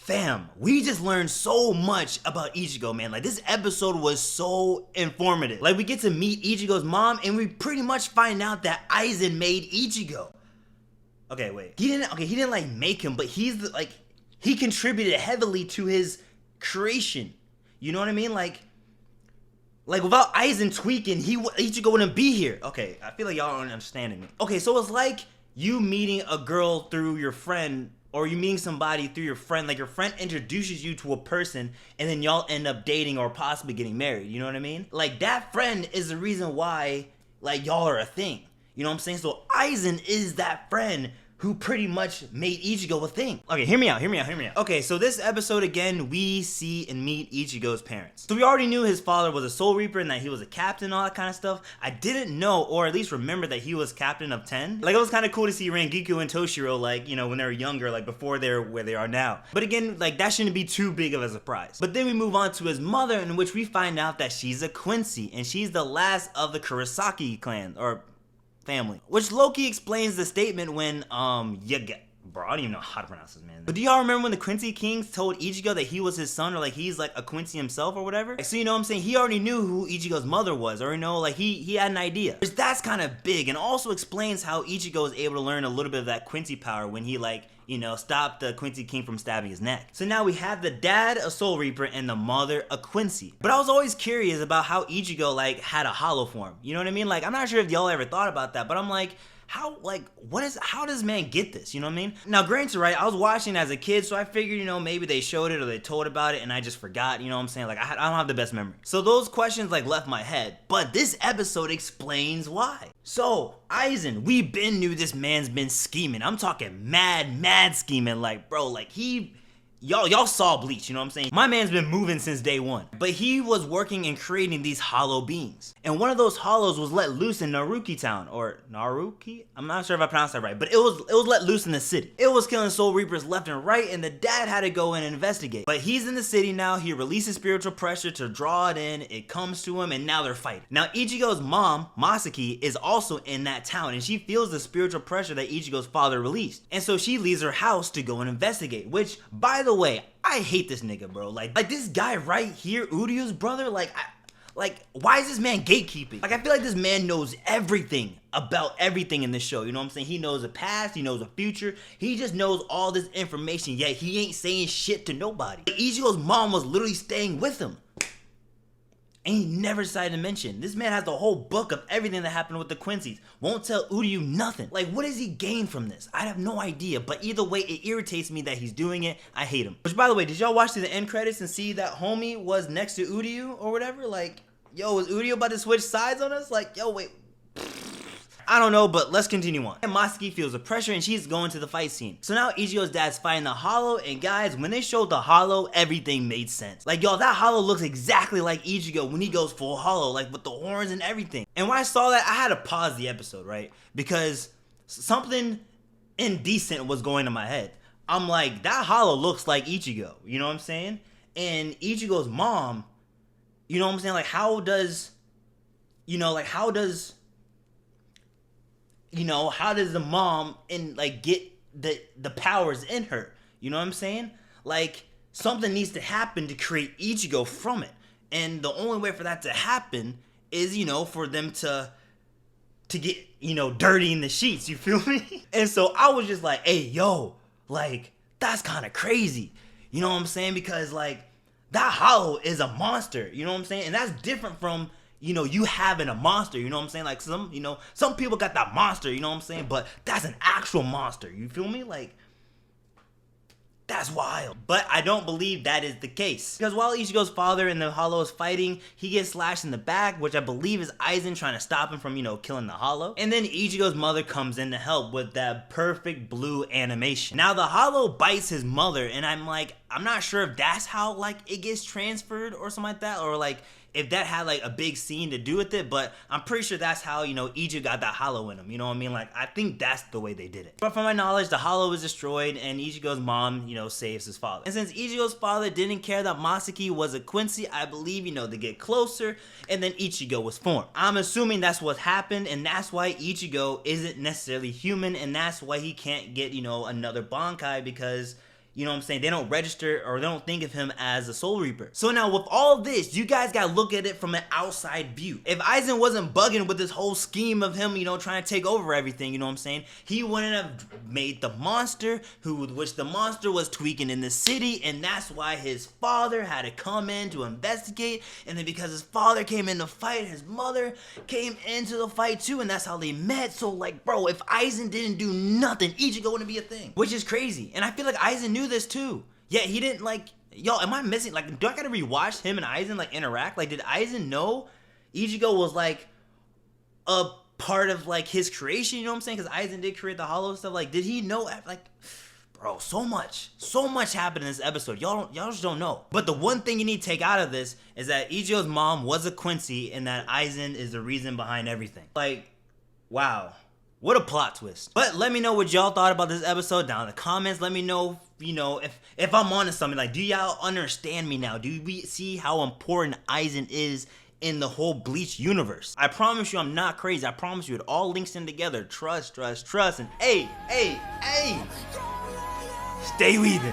Fam, we just learned so much about Ichigo, man. Like, this episode was so informative. Like, we get to meet Ichigo's mom, and we pretty much find out that Aizen made Ichigo. Okay, wait. He didn't like make him, but he contributed heavily to his creation. You know what I mean? Like without Aizen tweaking, Ichigo wouldn't be here. Okay, I feel like y'all aren't understanding me. Okay, so it's like you meeting a girl through your friend, or you meeting somebody through your friend. Like, your friend introduces you to a person, and then y'all end up dating or possibly getting married. You know what I mean? Like, that friend is the reason why, like, y'all are a thing. You know what I'm saying? So Aizen is that friend who pretty much made Ichigo a thing. Okay, hear me out. Okay, so this episode again, we see and meet Ichigo's parents. So we already knew his father was a Soul Reaper and that he was a captain and all that kind of stuff. I didn't know, or at least remember, that he was captain of 10. Like, it was kind of cool to see Rangiku and Toshiro, like, you know, when they were younger, like, before they're where they are now. But again, like, that shouldn't be too big of a surprise. But then we move on to his mother, in which we find out that she's a Quincy, and she's the last of the Kurosaki clan, or family. Which low-key explains the statement when, bro, I don't even know how to pronounce this, man. But do y'all remember when the Quincy Kings told Ichigo that he was his son, or like he's like a Quincy himself or whatever? So you know what I'm saying? He already knew who Ichigo's mother was, or you know, like he had an idea. Which that's kind of big, and also explains how Ichigo was able to learn a little bit of that Quincy power when he, like, you know, stopped the Quincy King from stabbing his neck. So now we have the dad, a Soul Reaper, and the mother, a Quincy. But I was always curious about how Ichigo, like, had a hollow form. You know what I mean? Like, I'm not sure if y'all ever thought about that, but I'm like, how does man get this? You know what I mean? Now, granted, right, I was watching as a kid, so I figured, you know, maybe they showed it or they told about it and I just forgot, you know what I'm saying? Like, I don't have the best memory. So those questions, like, left my head. But this episode explains why. So, Aizen, we been knew this man's been scheming. I'm talking mad scheming. Like, bro, like, y'all saw Bleach, you know what I'm saying? My man's been moving since day one. But he was working and creating these hollow beings. And one of those hollows was let loose in Naruki Town. Or Naruki? I'm not sure if I pronounced that right. But it was let loose in the city. It was killing Soul Reapers left and right, and the dad had to go in and investigate. But he's in the city now. He releases spiritual pressure to draw it in. It comes to him, and now they're fighting. Now, Ichigo's mom, Masaki, is also in that town, and she feels the spiritual pressure that Ichigo's father released. And so she leaves her house to go and investigate. Which, by the way, I hate this nigga, bro. Like this guy right here, Uryu's brother, like, why is this man gatekeeping? Like, I feel like this man knows everything about everything in this show, you know what I'm saying? He knows the past, he knows the future, he just knows all this information, yet he ain't saying shit to nobody. Ichigo's mom was literally staying with him. And he never decided to mention. This man has the whole book of everything that happened with the Quincy's. Won't tell Uryu nothing. Like, what does he gain from this? I have no idea. But either way, it irritates me that he's doing it. I hate him. Which, by the way, did y'all watch the end credits and see that homie was next to Uryu or whatever? Like, yo, was Uryu about to switch sides on us? Like, yo, wait. I don't know, but let's continue on. And Masaki feels the pressure and she's going to the fight scene. So now Ichigo's dad's fighting the hollow, and guys, when they showed the hollow, everything made sense. Like, yo, that hollow looks exactly like Ichigo when he goes full hollow, like with the horns and everything. And when I saw that, I had to pause the episode, right? Because something indecent was going in my head. I'm like, that hollow looks like Ichigo, you know what I'm saying? And Ichigo's mom, you know what I'm saying? Like, how does the mom get the powers in her? You know what I'm saying? Like, something needs to happen to create Ichigo from it. And the only way for that to happen is, you know, for them to get, you know, dirty in the sheets, you feel me? And so I was just like, hey, yo, like, that's kind of crazy. You know what I'm saying? Because, like, that hollow is a monster, you know what I'm saying? And that's different from, you know, you having a monster, you know what I'm saying? Like, some people got that monster, you know what I'm saying? But that's an actual monster, you feel me? Like, that's wild. But I don't believe that is the case. Because while Ichigo's father and the hollow is fighting, he gets slashed in the back, which I believe is Aizen trying to stop him from, you know, killing the hollow. And then Ichigo's mother comes in to help with that perfect blue animation. Now, the hollow bites his mother, and I'm like, I'm not sure if that's how, like, it gets transferred or something like that, or, like, if that had, like, a big scene to do with it, but I'm pretty sure that's how, you know, Ichigo got that hollow in him, you know what I mean? Like, I think that's the way they did it. But from my knowledge, the hollow is destroyed, and Ichigo's mom, you know, saves his father. And since Ichigo's father didn't care that Masaki was a Quincy, I believe, you know, they get closer, and then Ichigo was formed. I'm assuming that's what happened, and that's why Ichigo isn't necessarily human, and that's why he can't get, you know, another Bankai, because, you know what I'm saying, they don't register or they don't think of him as a Soul Reaper. So now with all this, you guys gotta look at it from an outside view. If Aizen wasn't bugging with this whole scheme of him, you know, trying to take over everything, you know what I'm saying, he wouldn't have made the monster, which the monster was tweaking in the city, and that's why his father had to come in to investigate, and then because his father came in to fight, his mother came into the fight too, and that's how they met. So like, bro, if Aizen didn't do nothing, Ichigo wouldn't be a thing, which is crazy. And I feel like Aizen knew this too. Yet he didn't, like, yo, am I missing, like, do I gotta rewatch him and Aizen, like, interact? Like, did Aizen know Ichigo was, like, a part of, like, his creation, you know what I'm saying? Because Aizen did create the hollow stuff. Like, did he know, like, bro, so much happened in this episode. Y'all just don't know. But the one thing you need to take out of this is that Ichigo's mom was a Quincy and that Aizen is the reason behind everything. Like, wow. What a plot twist. But let me know what y'all thought about this episode down in the comments. Let me know, you know, if I'm onto something. Like, do y'all understand me now? Do we see how important Aizen is in the whole Bleach universe? I promise you I'm not crazy. I promise you it all links in together. Trust. And hey, stay weaving.